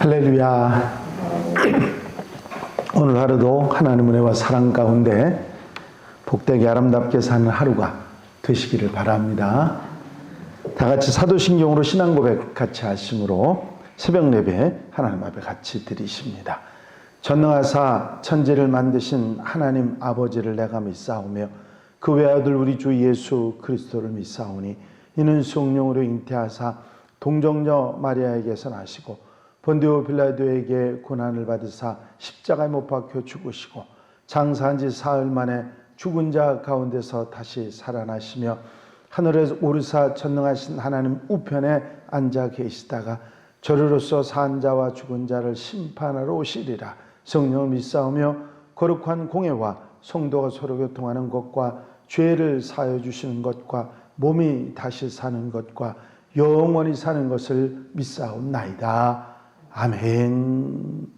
할렐루야. 오늘 하루도 하나님 은혜와 사랑 가운데 복되게 아름답게 사는 하루가 되시기를 바랍니다. 다 같이 사도신경으로 신앙 고백 같이 하심으로 새벽 예배 하나님 앞에 같이 드리십니다. 전능하사 천지를 만드신 하나님 아버지를 내가 믿사오며 그 외아들 우리 주 예수 그리스도를 믿사오니 이는 성령으로 잉태하사 동정녀 마리아에게서 나시고 본디오 빌라도에게 고난을 받으사 십자가에 못 박혀 죽으시고 장사한 지 사흘 만에 죽은 자 가운데서 다시 살아나시며 하늘에 오르사 전능하신 하나님 우편에 앉아 계시다가 저리로서 산 자와 죽은 자를 심판하러 오시리라. 성령을 믿사오며 거룩한 공예와 성도가 서로 교통하는 것과 죄를 사하여 주시는 것과 몸이 다시 사는 것과 영원히 사는 것을 믿사옵나이다. 아멘.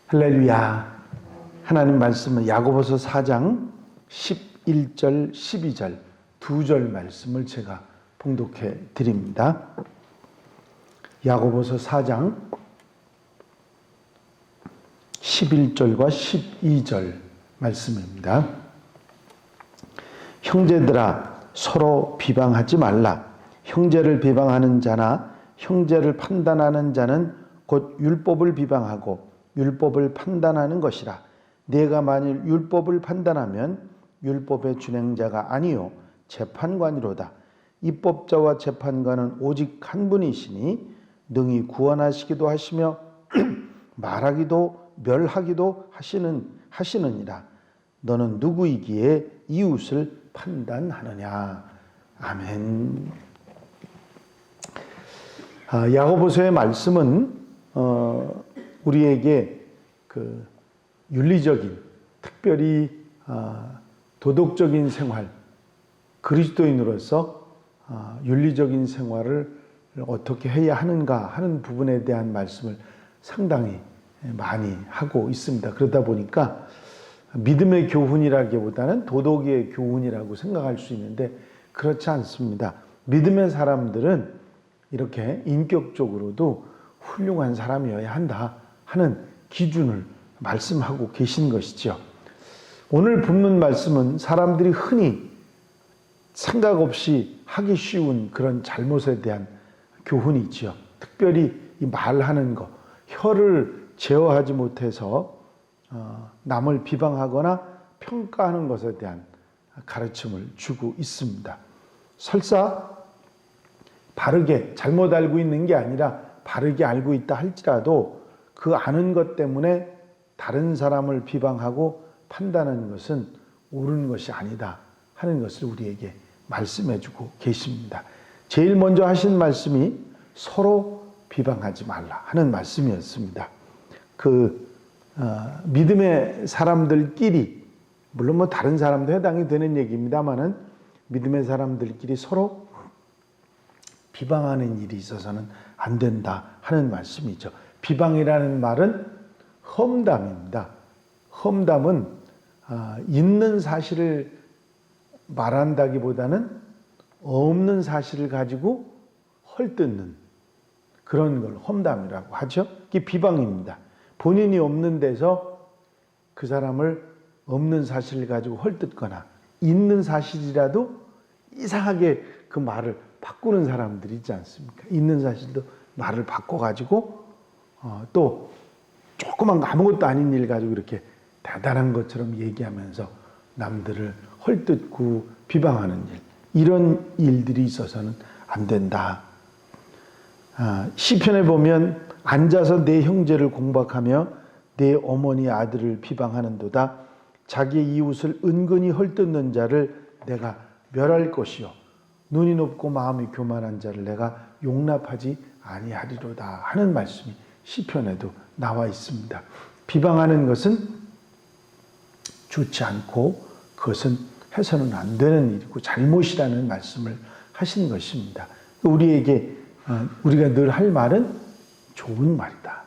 할렐루야. 하나님 말씀은 야고보서 4장 11절 12절 두 절 말씀을 제가 봉독해 드립니다. 야고보서 4장 11절과 12절 말씀입니다. 형제들아 서로 비방하지 말라. 형제를 비방하는 자나 형제를 판단하는 자는 곧 율법을 비방하고 율법을 판단하는 것이라. 네가 만일 율법을 판단하면 율법의 준행자가 아니요 재판관이로다. 입법자와 재판관은 오직 한 분이시니 능히 구원하시기도 하시며 말하기도 멸하기도 하시느니라. 너는 누구이기에 이웃을 판단하느냐. 아멘. 야고보서의 말씀은 우리에게 그 윤리적인, 특별히 도덕적인 생활, 그리스도인으로서 윤리적인 생활을 어떻게 해야 하는가 하는 부분에 대한 말씀을 상당히 많이 하고 있습니다. 그러다 보니까 믿음의 교훈이라기보다는 도덕의 교훈이라고 생각할 수 있는데 그렇지 않습니다. 믿음의 사람들은 이렇게 인격적으로도 훌륭한 사람이어야 한다 하는 기준을 말씀하고 계신 것이죠. 오늘 본문 말씀은 사람들이 흔히 생각 없이 하기 쉬운 그런 잘못에 대한 교훈이지요. 특별히 이 말하는 것, 혀를 제어하지 못해서 남을 비방하거나 평가하는 것에 대한 가르침을 주고 있습니다. 설사 바르게 잘못 알고 있는 게 아니라 바르게 알고 있다 할지라도 그 아는 것 때문에 다른 사람을 비방하고 판단하는 것은 옳은 것이 아니다 하는 것을 우리에게 말씀해 주고 계십니다. 제일 먼저 하신 말씀이 서로 비방하지 말라 하는 말씀이었습니다. 믿음의 사람들끼리, 물론 뭐 다른 사람도 해당이 되는 얘기입니다만은 믿음의 사람들끼리 서로 비방하는 일이 있어서는 안 된다 하는 말씀이죠. 비방이라는 말은 험담입니다. 험담은 있는 사실을 말한다기보다는 없는 사실을 가지고 헐뜯는 그런 걸 험담이라고 하죠. 이게 비방입니다. 본인이 없는 데서 그 사람을 없는 사실을 가지고 헐뜯거나 있는 사실이라도 이상하게 그 말을 바꾸는 사람들이 있지 않습니까? 있는 사실도 말을 바꿔가지고 또 조그만 거 아무것도 아닌 일 가지고 이렇게 대단한 것처럼 얘기하면서 남들을 헐뜯고 비방하는 일, 이런 일들이 있어서는 안 된다. 시편에 보면 앉아서 내 형제를 공박하며 내 어머니 아들을 비방하는도다. 자기 이웃을 은근히 헐뜯는 자를 내가 멸할 것이요 눈이 높고 마음이 교만한 자를 내가 용납하지 아니하리로다 하는 말씀이 시편에도 나와 있습니다. 비방하는 것은 좋지 않고 그것은 해서는 안 되는 일이고 잘못이라는 말씀을 하신 것입니다. 우리에게 우리가 늘 할 말은 좋은 말이다.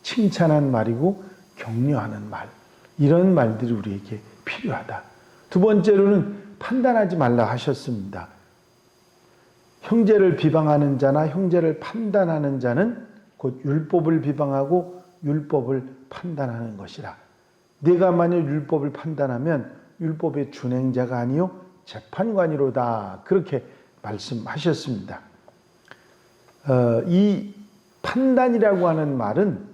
칭찬한 말이고 격려하는 말. 이런 말들이 우리에게 필요하다. 두 번째로는 판단하지 말라 하셨습니다. 형제를 비방하는 자나 형제를 판단하는 자는 곧 율법을 비방하고 율법을 판단하는 것이라. 네가 만일 율법을 판단하면 율법의 준행자가 아니요 재판관이로다. 그렇게 말씀하셨습니다. 이 판단이라고 하는 말은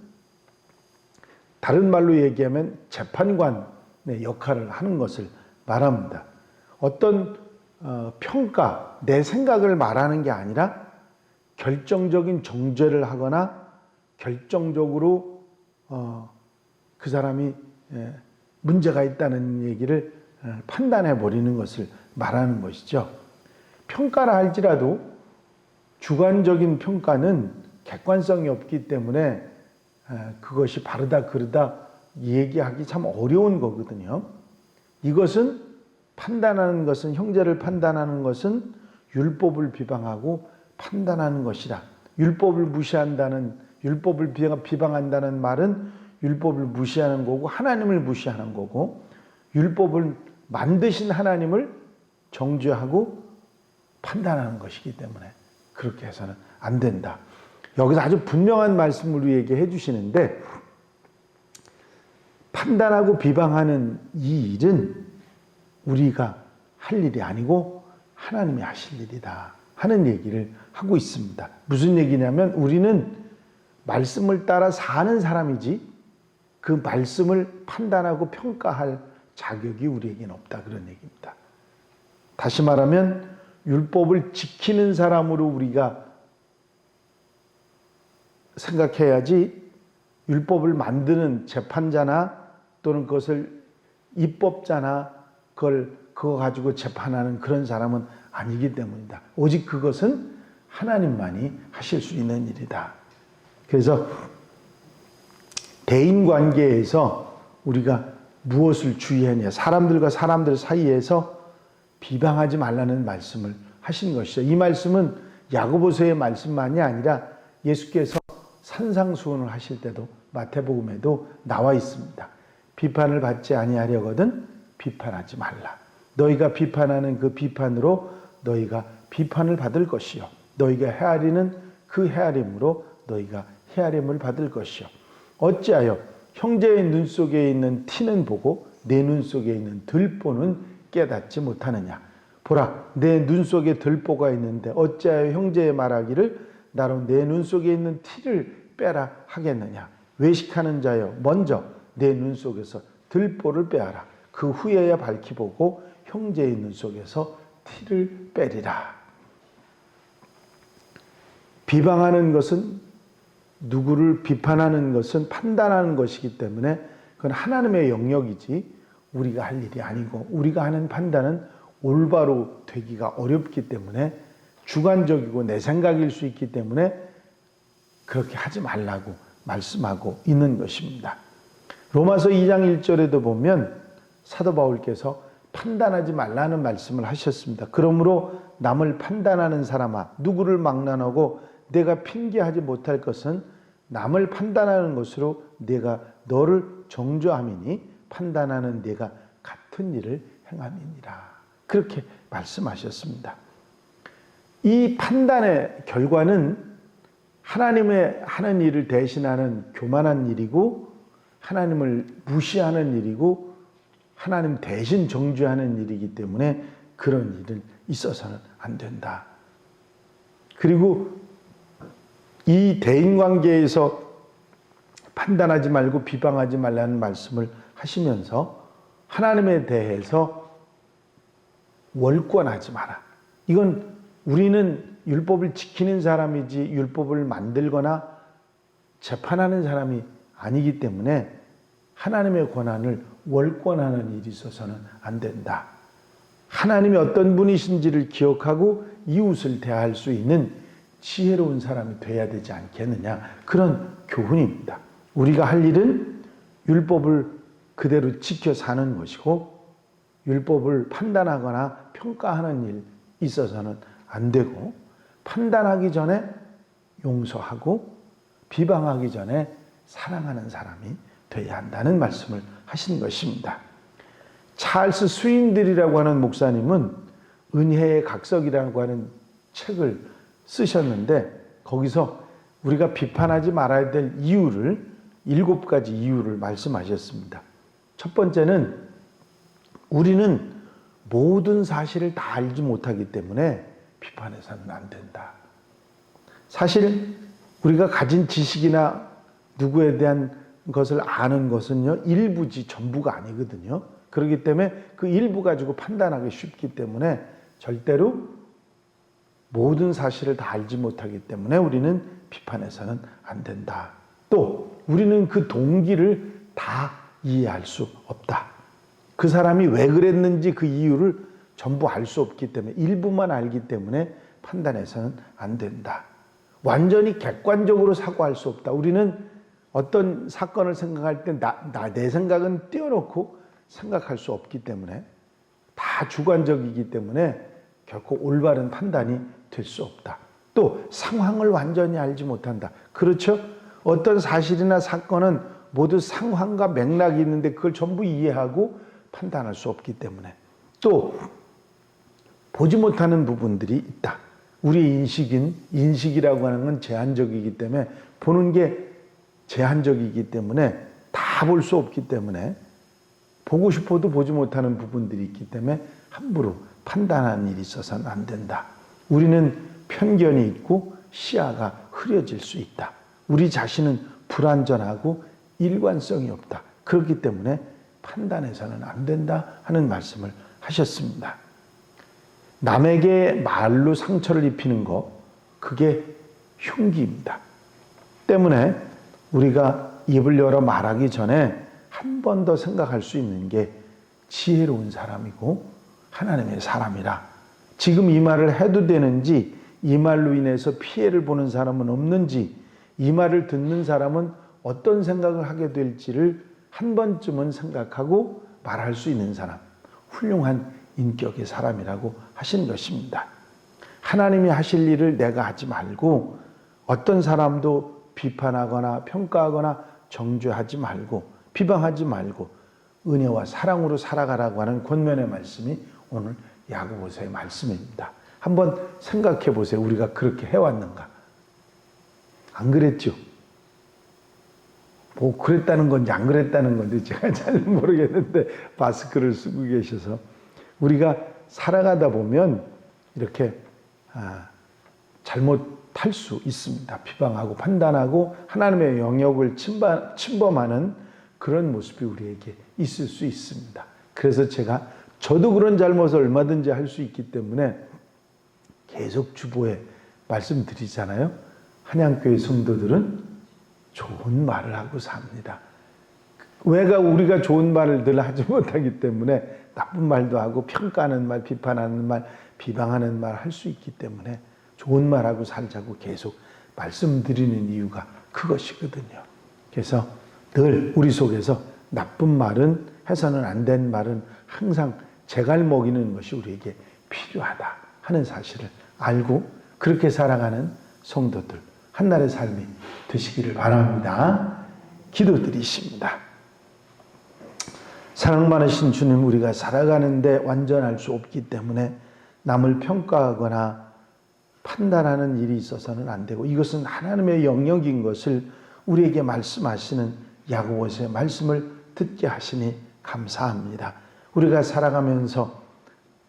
다른 말로 얘기하면 재판관의 역할을 하는 것을 말합니다. 어떤 평가, 내 생각을 말하는 게 아니라 결정적인 정죄를 하거나 결정적으로 그 사람이 문제가 있다는 얘기를 판단해 버리는 것을 말하는 것이죠. 평가라 할지라도 주관적인 평가는 객관성이 없기 때문에 그것이 바르다 그르다 얘기하기 참 어려운 거거든요. 이것은 판단하는 것은, 형제를 판단하는 것은 율법을 비방하고 판단하는 것이라. 율법을 무시한다는, 율법을 비방한다는 말은 율법을 무시하는 거고 하나님을 무시하는 거고, 율법을 만드신 하나님을 정죄하고 판단하는 것이기 때문에 그렇게 해서는 안 된다. 여기서 아주 분명한 말씀을 우리에게 해주시는데, 판단하고 비방하는 이 일은 우리가 할 일이 아니고 하나님이 하실 일이다 하는 얘기를 하고 있습니다. 무슨 얘기냐면 우리는 말씀을 따라 사는 사람이지 그 말씀을 판단하고 평가할 자격이 우리에게는 없다, 그런 얘기입니다. 다시 말하면 율법을 지키는 사람으로 우리가 생각해야지, 율법을 만드는 재판자나 또는 그것을 입법자나 그거 가지고 재판하는 그런 사람은 아니기 때문이다. 오직 그것은 하나님만이 하실 수 있는 일이다. 그래서 대인관계에서 우리가 무엇을 주의하냐, 사람들과 사람들 사이에서 비방하지 말라는 말씀을 하신 것이죠. 이 말씀은 야고보서의 말씀만이 아니라 예수께서 산상수훈을 하실 때도 마태복음에도 나와 있습니다. 비판을 받지 아니하려거든 비판하지 말라. 너희가 비판하는 그 비판으로 너희가 비판을 받을 것이요, 너희가 헤아리는 그 헤아림으로 너희가 헤아림을 받을 것이요. 어찌하여 형제의 눈 속에 있는 티는 보고 내 눈 속에 있는 들보는 깨닫지 못하느냐. 보라, 내 눈 속에 들보가 있는데 어찌하여 형제의 말하기를 나로 내 눈 속에 있는 티를 빼라 하겠느냐. 외식하는 자여, 먼저 내 눈 속에서 들보를 빼아라. 그 후에야 밝히 보고 형제의 눈 속에서 티를 빼리라. 비방하는 것은, 누구를 비판하는 것은 판단하는 것이기 때문에 그건 하나님의 영역이지 우리가 할 일이 아니고, 우리가 하는 판단은 올바로 되기가 어렵기 때문에 주관적이고 내 생각일 수 있기 때문에 그렇게 하지 말라고 말씀하고 있는 것입니다. 로마서 2장 1절에도 보면 사도 바울께서 판단하지 말라는 말씀을 하셨습니다. 그러므로 남을 판단하는 사람아, 누구를 막론하고 내가 핑계하지 못할 것은 남을 판단하는 것으로 내가 너를 정죄함이니 판단하는 내가 같은 일을 행함이니라. 그렇게 말씀하셨습니다. 이 판단의 결과는 하나님의 하는 일을 대신하는 교만한 일이고, 하나님을 무시하는 일이고, 하나님 대신 정죄하는 일이기 때문에 그런 일은 있어서는 안 된다. 그리고 이 대인관계에서 판단하지 말고 비방하지 말라는 말씀을 하시면서 하나님에 대해서 월권하지 마라. 이건 우리는 율법을 지키는 사람이지 율법을 만들거나 재판하는 사람이 아니기 때문에 하나님의 권한을 월권하는 일이 있어서는 안 된다. 하나님이 어떤 분이신지를 기억하고 이웃을 대할 수 있는 지혜로운 사람이 돼야 되지 않겠느냐, 그런 교훈입니다. 우리가 할 일은 율법을 그대로 지켜 사는 것이고, 율법을 판단하거나 평가하는 일 있어서는 안 되고, 판단하기 전에 용서하고 비방하기 전에 사랑하는 사람이 되어야 한다는 말씀을 하신 것입니다. 찰스 스윈들이라고 하는 목사님은 은혜의 각석이라고 하는 책을 쓰셨는데 거기서 우리가 비판하지 말아야 될 이유를 7가지 이유를 말씀하셨습니다. 첫 번째는 우리는 모든 사실을 다 알지 못하기 때문에 비판해서는 안 된다. 사실 우리가 가진 지식이나 누구에 대한 것을 아는 것은요, 일부지 전부가 아니거든요. 그렇기 때문에 그 일부 가지고 판단하기 쉽기 때문에 절대로 모든 사실을 다 알지 못하기 때문에 우리는 비판해서는 안 된다. 또 우리는 그 동기를 다 이해할 수 없다. 그 사람이 왜 그랬는지 그 이유를 전부 알 수 없기 때문에 일부만 알기 때문에 판단해서는 안 된다. 완전히 객관적으로 사고할 수 없다. 우리는 어떤 사건을 생각할 때 내 생각은 띄워놓고 생각할 수 없기 때문에 다 주관적이기 때문에 결코 올바른 판단이 될 수 없다. 또 상황을 완전히 알지 못한다. 그렇죠? 어떤 사실이나 사건은 모두 상황과 맥락이 있는데 그걸 전부 이해하고 판단할 수 없기 때문에 또 보지 못하는 부분들이 있다. 우리의 인식이라고 하는 건 제한적이기 때문에 보는 게 제한적이기 때문에 다 볼 수 없기 때문에 보고 싶어도 보지 못하는 부분들이 있기 때문에 함부로 판단하는 일이 있어서는 안 된다. 우리는 편견이 있고 시야가 흐려질 수 있다. 우리 자신은 불완전하고 일관성이 없다. 그렇기 때문에 판단해서는 안 된다 하는 말씀을 하셨습니다. 남에게 말로 상처를 입히는 것, 그게 흉기입니다. 때문에 우리가 입을 열어 말하기 전에 한 번 더 생각할 수 있는 게 지혜로운 사람이고 하나님의 사람이라 지금 이 말을 해도 되는지, 이 말로 인해서 피해를 보는 사람은 없는지, 이 말을 듣는 사람은 어떤 생각을 하게 될지를 한 번쯤은 생각하고 말할 수 있는 사람, 훌륭한 인격의 사람이라고 하신 것입니다. 하나님이 하실 일을 내가 하지 말고 어떤 사람도 비판하거나 평가하거나 정죄하지 말고 비방하지 말고 은혜와 사랑으로 살아가라고 하는 권면의 말씀이 오늘 야고보서의 말씀입니다. 한번 생각해 보세요. 우리가 그렇게 해왔는가? 안 그랬죠? 뭐 그랬다는 건지 안 그랬다는 건지 제가 잘 모르겠는데 마스크를 쓰고 계셔서 우리가 살아가다 보면 이렇게 잘못할 수 있습니다. 비방하고 판단하고 하나님의 영역을 침범하는 그런 모습이 우리에게 있을 수 있습니다. 그래서 저도 그런 잘못을 얼마든지 할 수 있기 때문에 계속 주보에 말씀드리잖아요. 한양교회 성도들은 좋은 말을 하고 삽니다. 우리가 좋은 말을 늘 하지 못하기 때문에 나쁜 말도 하고 평가하는 말, 비판하는 말, 비방하는 말 할 수 있기 때문에 좋은 말하고 살자고 계속 말씀드리는 이유가 그것이거든요. 그래서 늘 우리 속에서 나쁜 말은 해서는 안 된 말은 항상 재갈 먹이는 것이 우리에게 필요하다 하는 사실을 알고 그렇게 살아가는 성도들 한날의 삶이 되시기를 바랍니다. 기도드리십니다. 사랑 많으신 주님, 우리가 살아가는데 완전할 수 없기 때문에 남을 평가하거나 판단하는 일이 있어서는 안 되고 이것은 하나님의 영역인 것을 우리에게 말씀하시는 야고보서의 말씀을 듣게 하시니 감사합니다. 우리가 살아가면서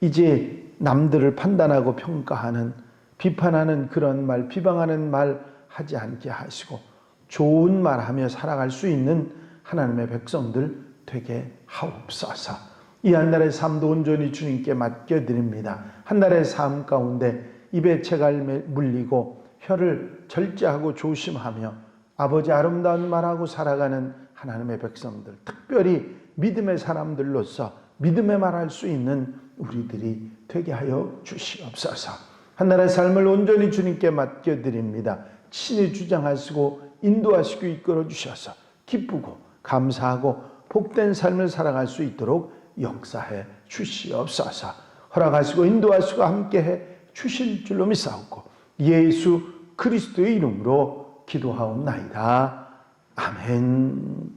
이제 남들을 판단하고 평가하는 비판하는 그런 말, 비방하는 말 하지 않게 하시고 좋은 말 하며 살아갈 수 있는 하나님의 백성들 되게 하옵소서. 이 한날의 삶도 온전히 주님께 맡겨드립니다. 한날의 삶 가운데 입에 채갈 물리고 혀를 절제하고 조심하며 아버지 아름다운 말하고 살아가는 하나님의 백성들, 특별히 믿음의 사람들로서 믿음의 말할 수 있는 우리들이 되게 하여 주시옵소서. 한날의 삶을 온전히 주님께 맡겨드립니다. 친히 주장하시고 인도하시고 이끌어 주셔서 기쁘고 감사하고 복된 삶을 살아갈 수 있도록 역사해 주시옵소서. 허락하시고 인도하시고 함께해 주실 줄로 믿사옵고 예수 그리스도의 이름으로 기도하옵나이다. 아멘.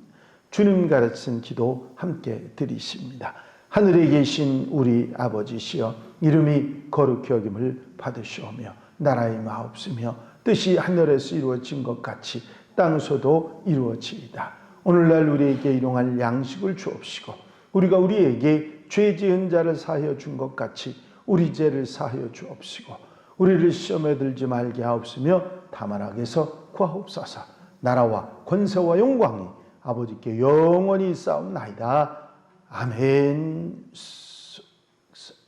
주님 가르친 기도 함께 드리십니다. 하늘에 계신 우리 아버지시여 이름이 거룩히 여김을 받으시오며 나라의 마옵시며 뜻이 하늘에서 이루어진 것 같이 땅에서도 이루어지이다. 오늘날 우리에게 일용할 양식을 주옵시고 우리가 우리에게 죄 지은 자를 사하여 준 것 같이 우리 죄를 사하여 주옵시고 우리를 시험에 들지 말게 하옵시며 다만 악에서 구하옵소서. 나라와 권세와 영광이 아버지께 영원히 있사옵나이다. 아멘. 주시옵소서.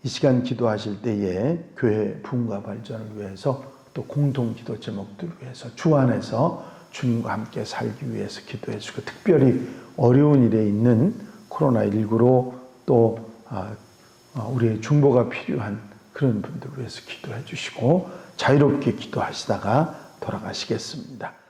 이 시간 기도하실 때에 교회 부흥과 발전을 위해서 또 공동 기도 제목들을 위해서 주 안에서 주님과 함께 살기 위해서 기도해 주고 특별히 어려운 일에 있는 코로나19로 또 우리의 중보가 필요한 그런 분들을 위해서 기도해 주시고 자유롭게 기도하시다가 돌아가시겠습니다.